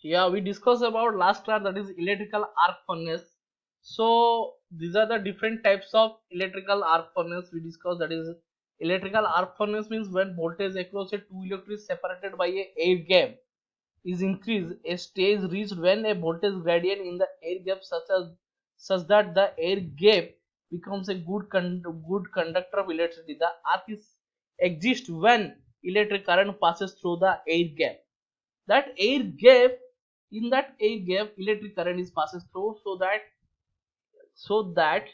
Yeah, we discussed about last class, that is electrical arc furnace. So these are the different types of electrical arc furnace we discussed. That is electrical arc furnace means when voltage across a two electrodes separated by a air gap is increased, a stage reached when a voltage gradient in the air gap such that the air gap becomes a good conductor of electricity. The arc is exists when electric current passes through the air gap. That air gap In that air gap electric current is passes through, so that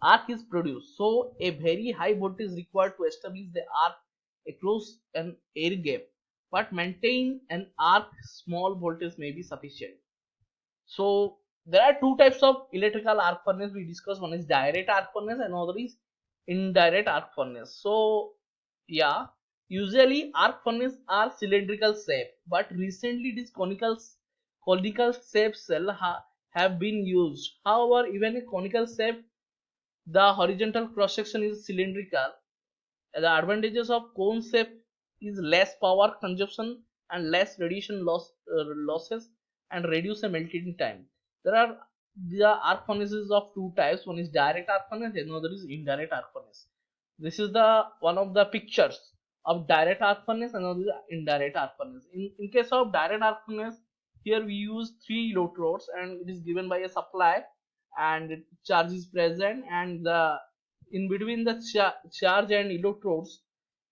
arc is produced. So a very high voltage is required to establish the arc across an air gap, but maintain an arc small voltage may be sufficient. So there are two types of electrical arc furnace we discussed. One is direct arc furnace and another is indirect arc furnace. So yeah, usually arc furnace are cylindrical shape, but recently this conical shape have been used. However, even a conical shape, the horizontal cross section is cylindrical. The advantages of cone shape is less power consumption and less losses and reduce the melting time. There are the arc furnaces of two types. One is direct arc furnace, and another is indirect arc furnace. This is the one of the pictures of direct arc furnace and another is indirect arc furnace. In case of direct arc furnace, here we use three electrodes and it is given by a supply, and charge is present, and the in between the charge and electrodes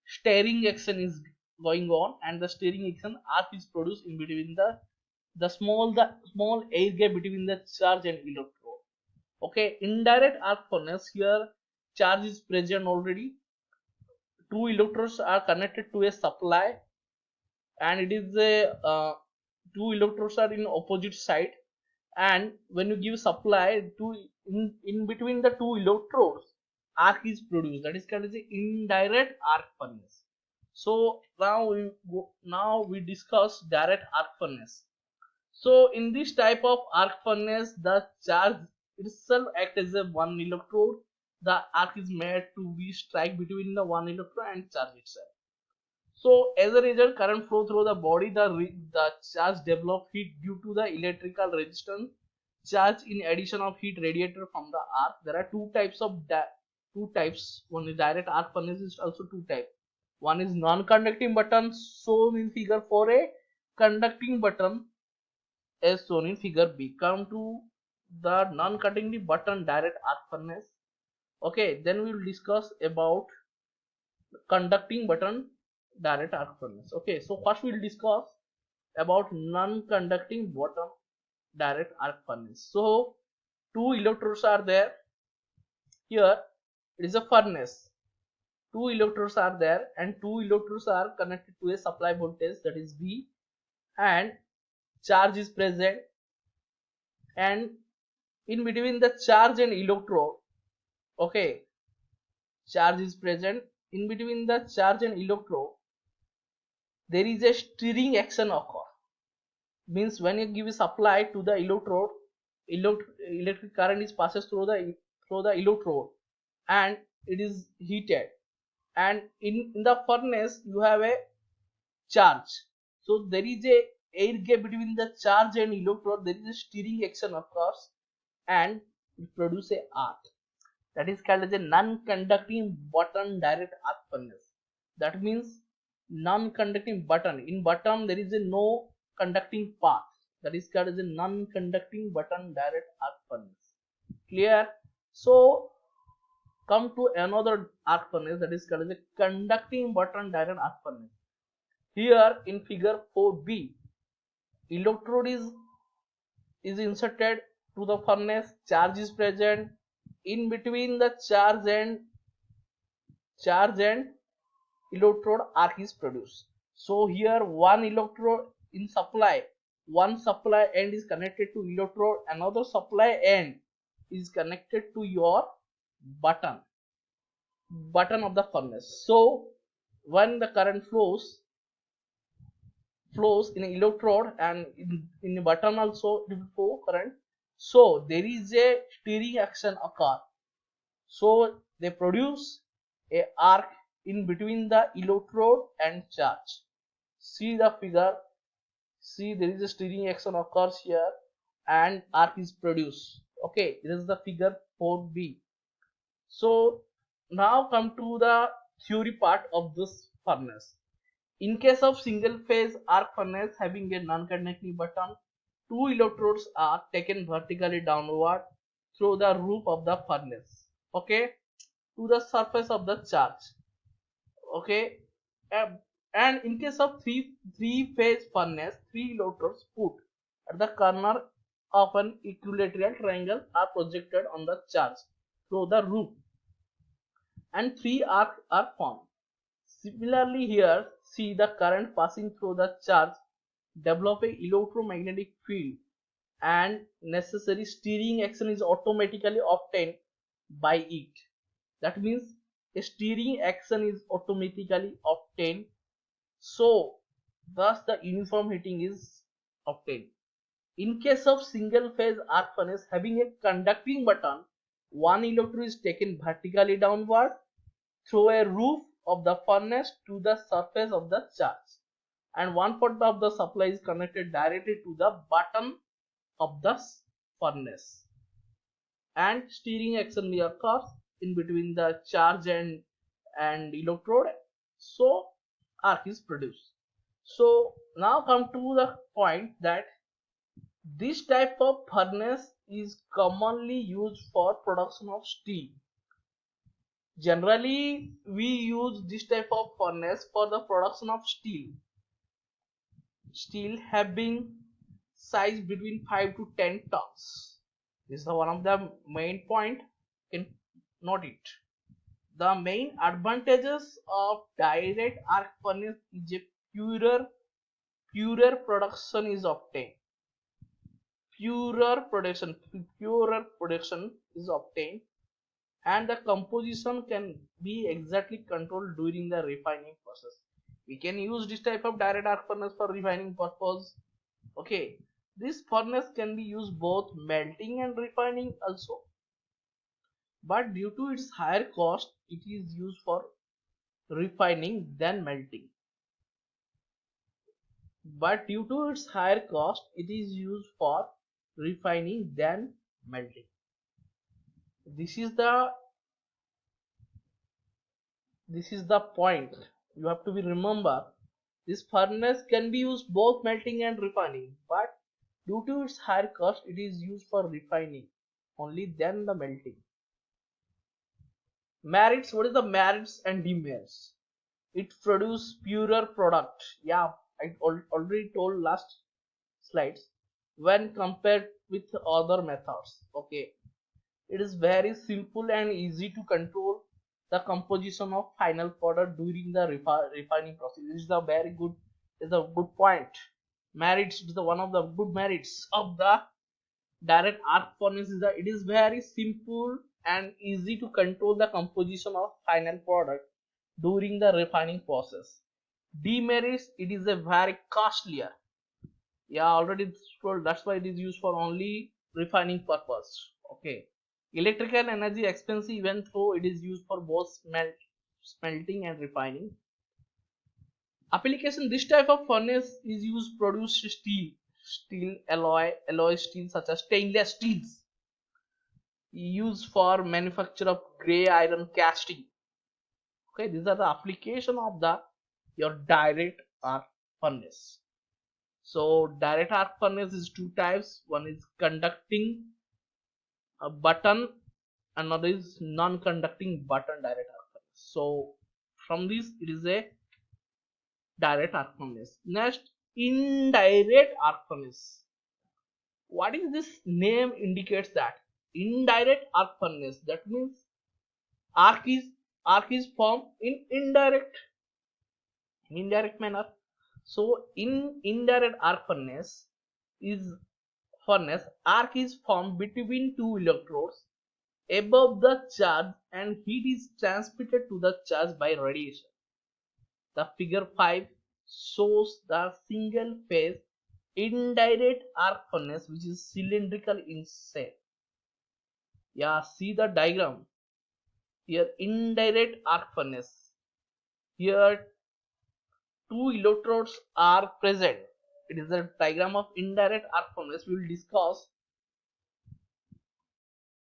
stirring action is going on, and the stirring action arc is produced in between the small air gap between the charge and electrode. Okay, indirect arc furnace, here charge is present already, two electrodes are connected to a supply, and it is a two electrodes are in opposite side, and when you give supply to in between the two electrodes arc is produced. That is called as the indirect arc furnace. So now we discuss direct arc furnace. So in this type of arc furnace, the charge itself acts as a one electrode. The arc is made to be strike between the one electrode and charge itself. So as a result, current flow through the body, the charge develop heat due to the electrical resistance charge in addition of heat radiated from the arc. There are two types. One is direct arc furnace is also two types. One is non-conducting button shown in figure 4a, conducting button as shown in figure B. Come to the non-conducting button direct arc furnace. Okay, then we will discuss about conducting button direct arc furnace. Okay, so first we'll discuss about non-conducting button direct arc furnace. So two electrodes are there. Here it is a furnace. Two electrodes are there and two electrodes are connected to a supply voltage, that is V, and charge is present, and in between the charge and electrode, okay, charge is present. In between the charge and electrode there is a stirring action occur. Means when you give a supply to the electrode, electric current is passes through the electrode, and it is heated, and in the furnace you have a charge. So there is a air gap between the charge and electrode. There is a stirring action occurs, and it produces a arc. That is called as a non-conducting button direct arc furnace. That means non-conducting button. In button there is a no conducting path. That is called as a non-conducting button direct arc furnace. Clear? So come to another arc furnace, that is called as a conducting button direct arc furnace. Here in figure 4b, electrode is inserted to the furnace, charge is present. In between the charge and electrode arc is produced. So here one electrode in supply, one supply end is connected to electrode, another supply end is connected to your button button of the furnace. So when the current flows in electrode and in the button also it will flow current, so there is a steering action occur, so they produce a arc in between the electrode and charge. See the figure See, there is a stirring action occurs here and arc is produced. Okay, this is the figure 4b. So now come to the theory part of this furnace. In case of single phase arc furnace having a non-conducting button, two electrodes are taken vertically downward through the roof of the furnace, okay, to the surface of the charge, okay. Um, and in case of three phase furnace, three electrodes put at the corner of an equilateral triangle are projected on the charge through the roof and three arcs are formed. Similarly here, see the current passing through the charge develop a electromagnetic field and necessary steering action is automatically obtained by it. That means a steering action is automatically obtained, so thus the uniform heating is obtained. In case of single phase arc furnace having a conducting button, one electrode is taken vertically downward through a roof of the furnace to the surface of the charge, and one part of the supply is connected directly to the bottom of the furnace, and steering action will occur in between the charge and electrode, so arc is produced. So now come to the point that this type of furnace is commonly used for production of steel. Generally, we use this type of furnace for the production of steel. Steel having size between 5 to 10 tons. This is one of the main point. You can note it. The main advantages of direct arc furnace is a purer production is obtained. Purer production is obtained, and the composition can be exactly controlled during the refining process. We can use this type of direct arc furnace for refining purpose. Okay, this furnace can be used both melting and refining also, but due to its higher cost it is used for refining than melting. But due to its higher cost it is used for refining than melting. This is the point you have to be remember. This furnace can be used both melting and refining, but due to its higher cost it is used for refining only then the melting. Merits, what is the merits and demerits? It produces purer product. Yeah, I already told last slides when compared with other methods. Okay, it is very simple and easy to control the composition of final product during the refining process. This is a very good, is a good point. Merits is the one of the good merits of the direct arc furnace is that it is very simple and easy to control the composition of final product during the refining process. Demerits, it is a very costlier. Yeah, already told, that's why it is used for only refining purpose. Okay, electrical energy expensive even though it is used for both smelting and refining. Application, this type of furnace is used to produce steel alloy steel such as stainless steels used for manufacture of gray iron casting. Okay, these are the application of the your direct arc furnace. So direct arc furnace is two types. One is conducting a button, another is non-conducting button direct arc furnace. So from this it is a direct arc furnace. Next, indirect arc furnace. What is this name indicates that? Indirect arc furnace. That means arc is formed in indirect manner. So in indirect arc furnace arc is formed between two electrodes above the charge and heat is transmitted to the charge by radiation. The figure 5 shows the single phase indirect arc furnace which is cylindrical in shape. Yeah, see the diagram. Here indirect arc furnace. Here two electrodes are present It is a diagram of indirect arc furnace. We will discuss